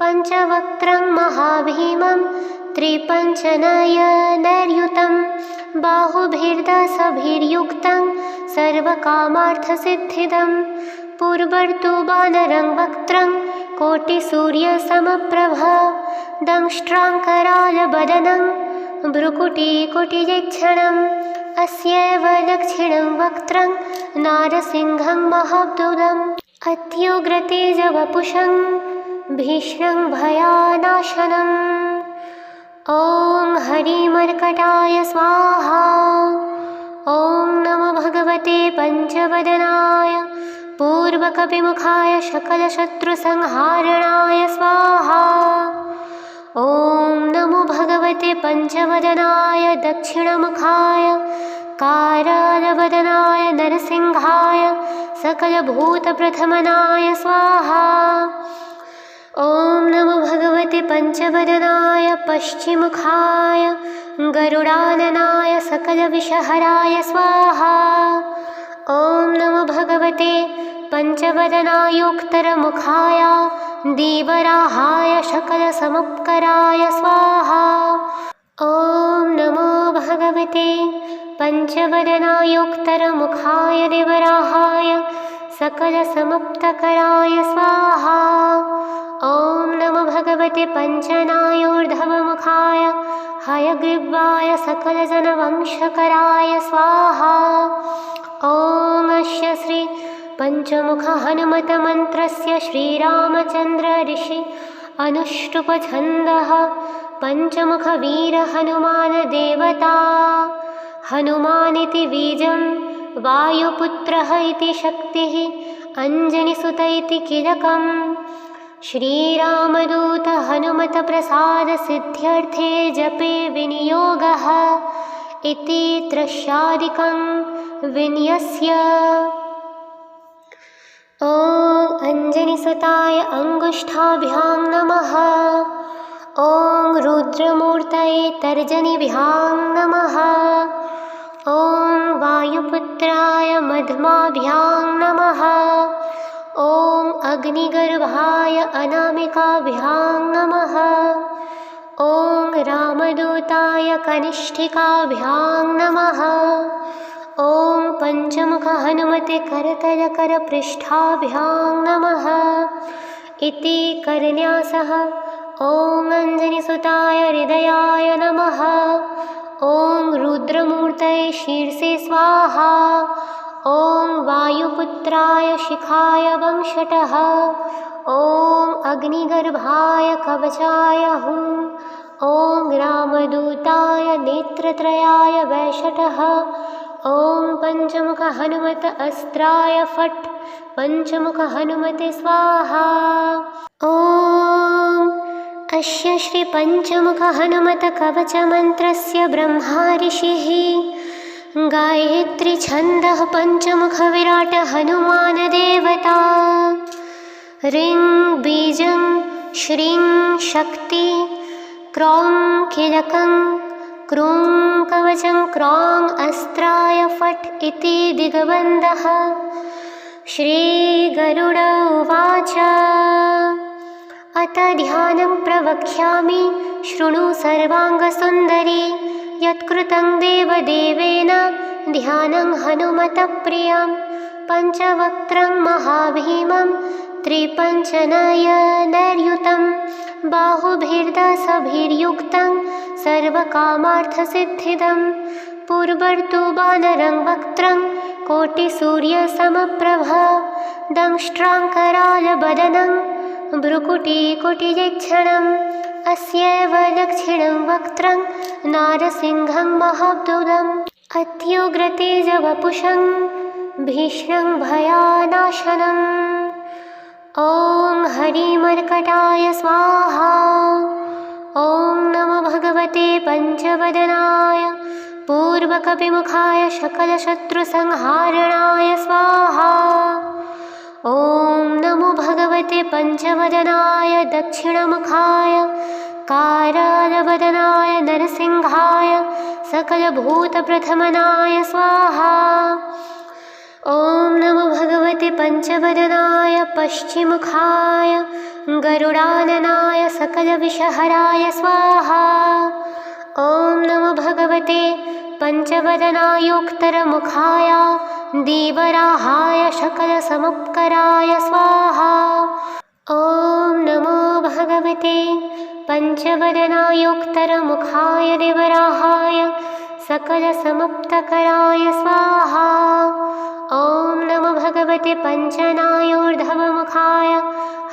पञ्चवक्त्रं महाभीमं त्रिपञ्चनयनैर्युतं बाहुभिर्दशभिर्युक्तं सर्वकामार्थसिद्धिदं। पूर्वर्तु वानरं वक्त्रं कोटिसूर्यसमप्रभ। दंष्ट्राङ्करालवदनं भ्रुकुटिकुटियच्छणम्। अस्यैव दक्षिणं वक्त्रं नारसिंहं महाब्दुदम्। अत्युग्रतेजवपुषं भीष्णं भयानाशनम्। ॐ हरिमर्कटाय स्वाहा। ॐ नमो भगवते पञ्चवदनाय पूर्वकपिमुखाय सकलशत्रुसंहारणाय स्वाहा। ॐ नमो भगवते पञ्चवदनाय दक्षिणमुखाय कारालवदनाय नरसिंहाय सकलभूतप्रथमनाय स्वाहा। ॐ नमो भगवते पञ्चवदनाय पश्चिमुखाय गरुडाननाय सकलविषहराय स्वाहा। ॐ नमो भगवते पञ्चवदनायोक्तरमुखाय दीवराहाय सकलसमुपकराय स्वाहा। ॐ नमो भगवते पञ्चवदनायोक्तरमुखाय देवराहाय सकलसमुपकराय स्वाहा। ॐ नमो भगवते पञ्चनायोर्ध्वमुखाय हयग्रीवाय सकलजनवंशकराय स्वाहा। ॐ अस्य श्री पञ्चमुख हनुमत मन्त्रस्य श्रीरामचन्द्र ऋषि अनुष्टुप्छन्दः पञ्चमुख वीर हनुमान देवता। हनुमानिति बीजं वायुपुत्रः इति शक्तिः अञ्जनिसुत इति कीलकम्। श्रीरामदूत हनुमत प्रसाद सिद्ध्यर्थे जपे विनियोगः इति त्रस्यादिकं विन्यस्य। ॐ अञ्जनिसुताय अङ्गुष्ठाभ्यां नमः। ॐ रुद्रमूर्तये तर्जनीभ्यां नमः। ॐ वायुपुत्राय मध्यमाभ्यां नमः। ॐ अग्निगर्भाय अनामिकाभ्यां नमः। ॐ रामदूताय कनिष्ठिकाभ्यां नमः। ॐ पञ्चमुख हनुमते करतलकरपृष्ठाभ्यां नमः इति करन्यासः। ॐ अञ्जनिसुताय हृदयाय नमः। ॐ रुद्रमूर्तये शीर्षे स्वाहा। ॐ वायुपुत्राय शिखाय वंशटः। ॐ अग्निगर्भाय कवचाय हुं। ॐ रामदूताय नेत्रत्रयाय वैशटः। ॐ पञ्चमुख हनुमत अस्त्राय फट् पञ्चमुख हनुमते स्वाहा। ॐ अस्य श्री पञ्चमुख हनुमत कवचमन्त्रस्य ब्रह्मा ऋषिः गायत्री छन्दः पञ्चमुख विराट हनुमान देवता। ह्रीं बीजं श्रीं शक्ति क्रौं कीलकं क्रूं कवचं क्रौं अस्त्राय फट् इति दिग्बन्धः। श्रीगरुड उवाच अथ ध्यानं प्रवक्ष्यामि शृणु सर्वाङ्गसुन्दरी यत्कृतं देवदेवेन ध्यानं हनुमतः प्रियं पञ्चवक्त्रं महाभीमं त्रिपञ्चनयनैर्युतं बाहुभिर्दशभिर्युक्तं सर्वकामार्थसिद्धिदं पूर्वर्तु वानरं वक्त्रं कोटिसूर्यसमप्रभ दंष्ट्राङ्करालवदनं भ्रुकुटिकुटियक्षणम् अस्यैव दक्षिणं वक्त्रं नारसिंहं महाब्दुदम् अत्युग्रतेजवपुषं भीष्णं भयानाशनम् ॐ हरिमर्कटाय स्वाहा। ॐ नमो भगवते पञ्चवदनाय पूर्वकपिमुखाय सकलशत्रुसंहारणाय स्वाहा। ॐ नमो भगवते पञ्चवदनाय दक्षिणमुखाय कारालवदनाय नरसिंहाय सकलभूतप्रथमनाय स्वाहा। ॐ नमो भगवते पञ्चवदनाय पश्चिमुखाय गरुडाननाय सकलविषहराय स्वाहा। ॐ नमो भगवते पञ्चवदनायोक्तरमुखाय दीवराहाय सकलसमुपकराय स्वाहा। ॐ नमो भगवते पञ्चवदनायोक्तरमुखाय देवराहाय सकलसमुपकराय स्वाहा। ॐ नमो भगवते पञ्चनायोर्ध्वमुखाय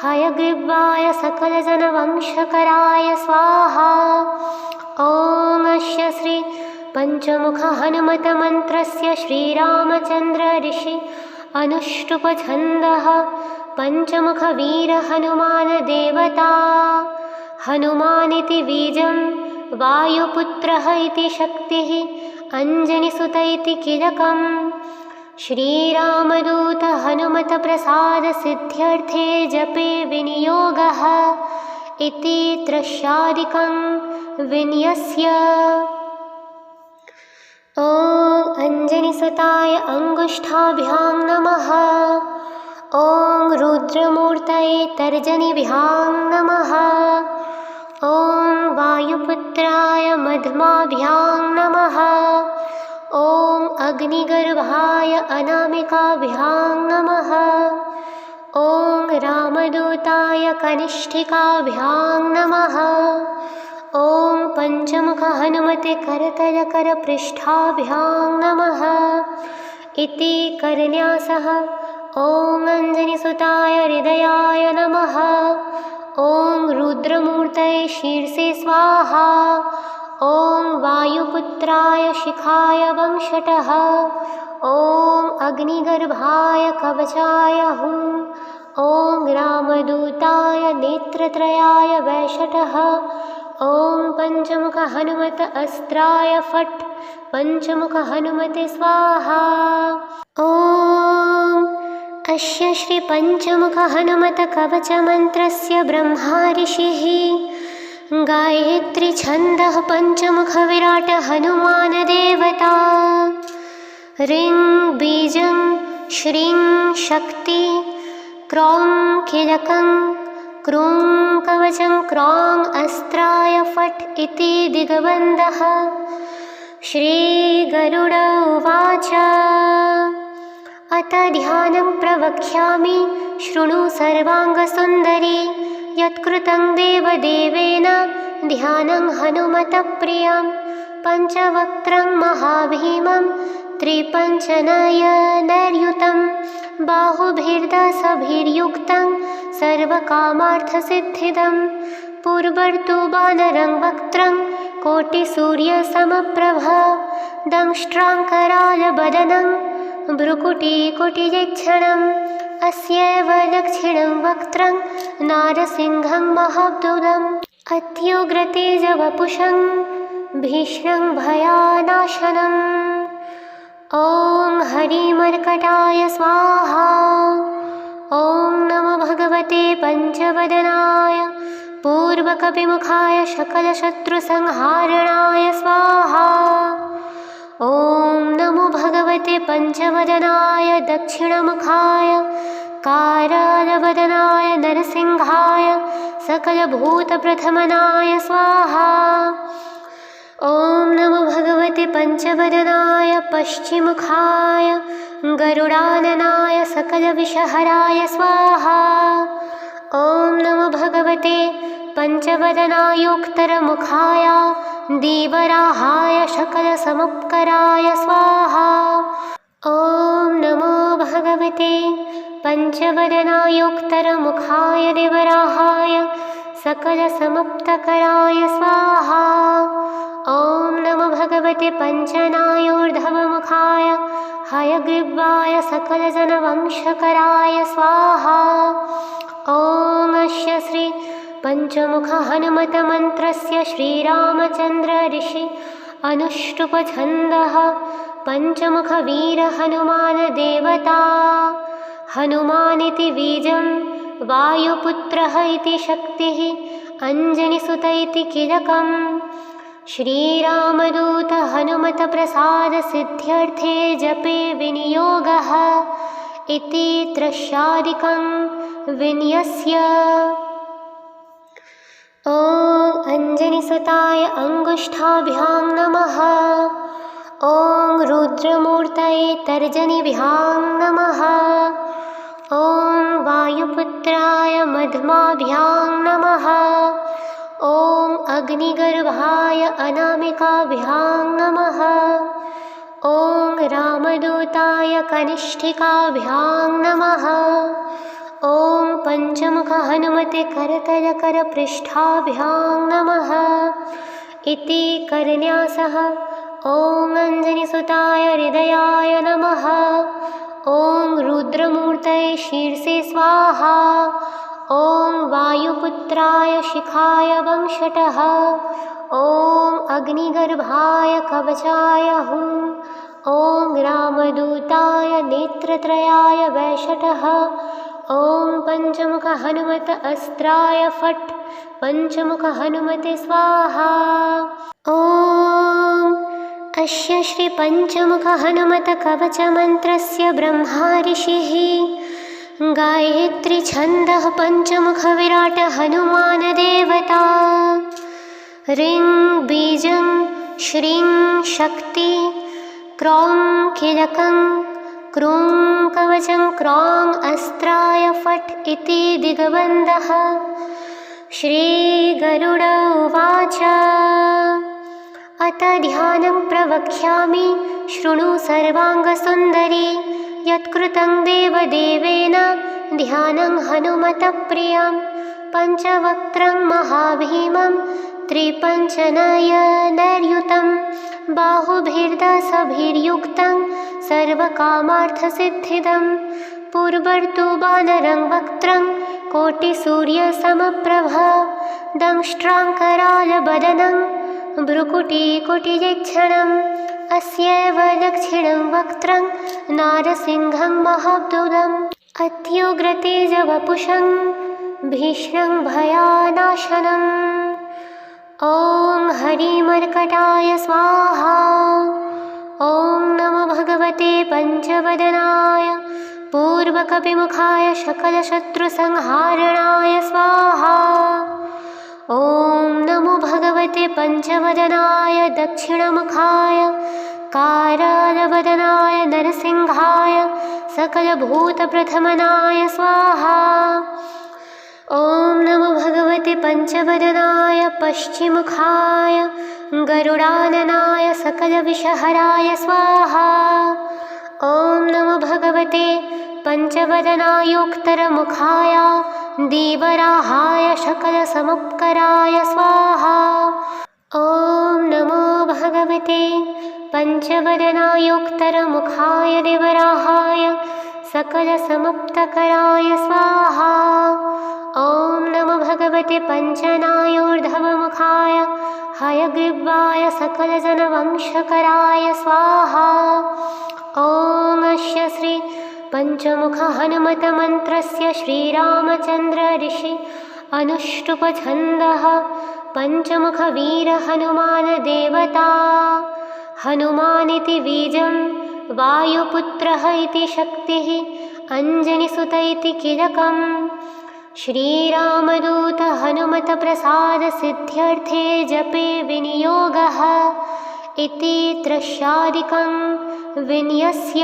हयग्रीवाय सकलजनवंशकराय स्वाहा। ॐ अस्य श्री पञ्चमुख हनुमतमन्त्रस्य श्रीरामचन्द्र ऋषि अनुष्टुप्छन्दः पञ्चमुखवीर हनुमान देवता हनुमानिति बीजं वायुपुत्रः इति शक्तिः अञ्जनिसुत इति कीलकम् श्रीरामदूत हनुमतप्रसाद सिद्ध्यर्थे जपे विनियोगः इति त्रस्यादिकं विन्यस्य। ॐ अञ्जनिसुताय अङ्गुष्ठाभ्यां नमः। ॐ रुद्रमूर्तये तर्जनीभ्यां नमः। ॐ वायुपुत्राय मध्यमाभ्यां नमः। ॐ अग्निगर्भाय अनामिकाभ्यां नमः। ॐ रामदूताय कनिष्ठिकाभ्यां नमः। ॐ पञ्चमुख हनुमते करतलकरपृष्ठाभ्यां नमः इति करन्यासः। ॐ अञ्जनिसुताय हृदयाय नमः। ॐ रुद्रमूर्तये शीर्षे स्वाहा। ॐ वायुपुत्राय शिखाय वंशटः। ॐ अग्निगर्भाय कवचाय हुं। ॐ रामदूताय नेत्रत्रयाय वैशटः। ॐ पञ्चमुख हनुमत अस्त्राय फट् पञ्चमुख हनुमते स्वाहा। ॐ अस्य श्री पञ्चमुख हनुमत कवचमन्त्रस्य ब्रह्मा ऋषिः गायत्री छन्दः पञ्चमुख विराट हनुमान देवता ऋं बीजं श्रीं शक्ति क्रौं कीलकं क्रूं कवचं क्रौं अस्त्राय फट् इति दिग्बन्धः। श्रीगरुड उवाच अत ध्यानं प्रवक्ष्यामि शृणु सर्वाङ्गसुन्दरी यत्कृतं देवदेवेन ध्यानं हनुमतः प्रियं पञ्चवक्त्रं महाभीमं त्रिपञ्चनयनैर्युतं बाहुभिर्दशभिर्युक्तं सर्वकामार्थसिद्धिदं पूर्वर्तु वानरं वक्त्रं कोटिसूर्यसमप्रभ दंष्ट्राङ्करालवदनं भ्रुकुटिकुटियक्षणम् अस्यैव दक्षिणं वक्त्रं नारसिंहं महाब्दुदम् अत्युग्रतेजवपुषं भीष्णं भयानाशनम् ॐ हरिमर्कटाय स्वाहा। ॐ नमो भगवते पञ्चवदनाय पूर्वकपिमुखाय सकलशत्रुसंहारणाय स्वाहा। ॐ नमो भगवते पञ्चवदनाय दक्षिणमुखाय कारालवदनाय नरसिंहाय सकलभूतप्रथमनाय स्वाहा। पञ्चवदनाय पश्चिमुखाय गरुडाननाय सकलविषहराय स्वाहा। ॐ नमो भगवते पञ्चवदनायोक्तरमुखाय दीवराहाय सकलसमुपकराय स्वाहा। ॐ नमो भगवते पञ्चवदनायोक्तरमुखाय देवराहाय सकलसमुपकराय स्वाहा। ॐ नमो भगवते पञ्चनायोर्ध्वमुखाय हयग्रीवाय सकलजनवंशकराय स्वाहा। ॐ अस्य श्री पञ्चमुख हनुमतमन्त्रस्य श्रीरामचन्द्र ऋषि अनुष्टुप्छन्दः पञ्चमुखवीर हनुमान देवता। हनुमानिति बीजं वायुपुत्रः इति शक्तिः अञ्जनिसुत इति कीलकम्। श्रीरामदूत हनुमत प्रसाद सिद्ध्यर्थे जपे विनियोगः इति त्रस्यादिकं विन्यस्य। ॐ अञ्जनिसुताय अङ्गुष्ठाभ्यां नमः। ॐ रुद्रमूर्तये तर्जनीभ्यां नमः। ॐ वायुपुत्राय मध्यमाभ्यां नमः। ॐ अग्निगर्भाय अनामिकाभ्यां नमः। ॐ रामदूताय कनिष्ठिकाभ्यां नमः। ॐ पञ्चमुख हनुमते करतलकरपृष्ठाभ्यां नमः इति करन्यासः। ॐ अञ्जनिसुताय हृदयाय नमः। ॐ रुद्रमूर्तये शीर्षे स्वाहा। ॐ वायुपुत्राय शिखाय वंशटः। ॐ अग्निगर्भाय कवचाय हुं। ॐ रामदूताय नेत्रत्रयाय वैशटः। ॐ पञ्चमुख हनुमत अस्त्राय फट् पञ्चमुख हनुमते स्वाहा। ॐ अस्य श्री पञ्चमुख हनुमत कवचमन्त्रस्य ब्रह्मा ऋषिः गायत्री छन्दः पञ्चमुख विराट हनुमान देवता। ह्रीं बीजं श्रीं शक्ति क्रौं कीलकं क्रूं कवचं क्रौं अस्त्राय फट् इति दिग्बन्धः। श्रीगरुड उवाच अत ध्यानं प्रवक्ष्यामि शृणु सर्वाङ्गसुन्दरी यत्कृतं देवदेवेन ध्यानं हनुमतप्रियं पञ्चवक्त्रं महाभीमं त्रिपञ्चनयनैर्युतं बाहुभिर्दशभिर्युक्तं सर्वकामार्थसिद्धिदं पूर्वर्तु वानरं वक्त्रं कोटिसूर्यसमप्रभ दंष्ट्राङ्करालबदनं भ्रुकुटिकुटियक्षणम् अस्यैव दक्षिणं वक्त्रं नारसिंहं महाब्दुदम् अत्युग्रतेजवपुषं भीष्णं भयानाशनम्। ॐ हरिमर्कटाय स्वाहा। ॐ नमो भगवते पञ्चवदनाय पूर्वकपिमुखाय सकलशत्रुसंहारणाय स्वाहा। ॐ नमो भगवते पञ्चवदनाय दक्षिणमुखाय कारालवदनाय नरसिंहाय सकलभूतप्रथमनाय स्वाहा। ॐ नमो भगवते पञ्चवदनाय पश्चिमुखाय गरुडाननाय सकलविषहराय स्वाहा। ॐ नमो भगवते पञ्चवदनायोक्तरमुखाय दीवराहाय सकलसमुपकराय स्वाहा। ॐ नमो भगवते पञ्चवदनायोक्तरमुखाय देवराहाय सकलसमुपकराय स्वाहा। ॐ नमो भगवते पञ्चनायोर्ध्वमुखाय हयग्रीवाय सकलजनवंशकराय स्वाहा। ॐ अस्य श्री पञ्चमुख हनुमतमन्त्रस्य श्रीरामचन्द्र ऋषि अनुष्टुप्छन्दः पञ्चमुखवीर हनुमान देवता। हनुमानिति बीजं वायुपुत्रः इति शक्तिः अञ्जनिसुत इति कीलकम्। श्रीरामदूत हनुमत प्रसाद सिद्ध्यर्थे जपे विनियोगः इति त्रस्यादिकं विन्यस्य।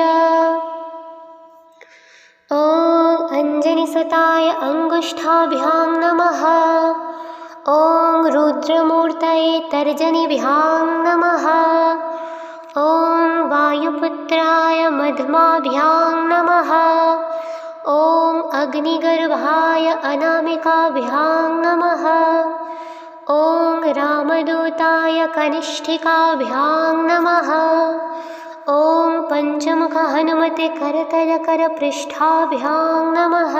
ॐ अञ्जनिसुताय अङ्गुष्ठाभ्यां नमः। ॐ रुद्रमूर्तये तर्जनीभ्यां नमः। ॐ वायुपुत्राय मध्यमाभ्यां नमः। ॐ अग्निगर्भाय अनामिकाभ्यां नमः। ॐ रामदूताय कनिष्ठिकाभ्यां नमः। ॐ पञ्चमुखहनुमते करतलकरपृष्ठाभ्यां नमः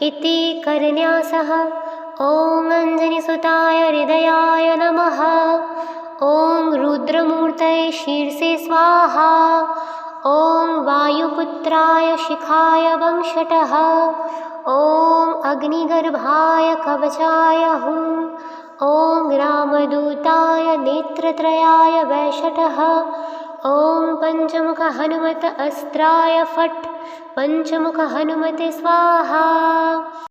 इति करन्यासः। ॐ अञ्जनिसुताय हृदयाय नमः। ॐ रुद्रमूर्तये शीर्षे स्वाहा। ॐ वायुपुत्राय शिखाय वंशटः। ॐ अग्निगर्भाय कवचाय हुं। ॐ रामदूताय नेत्रत्रयाय वैशटः। ॐ पञ्चमुखहनुमत अस्त्राय फट्। पञ्चमुखहनुमते स्वाहा।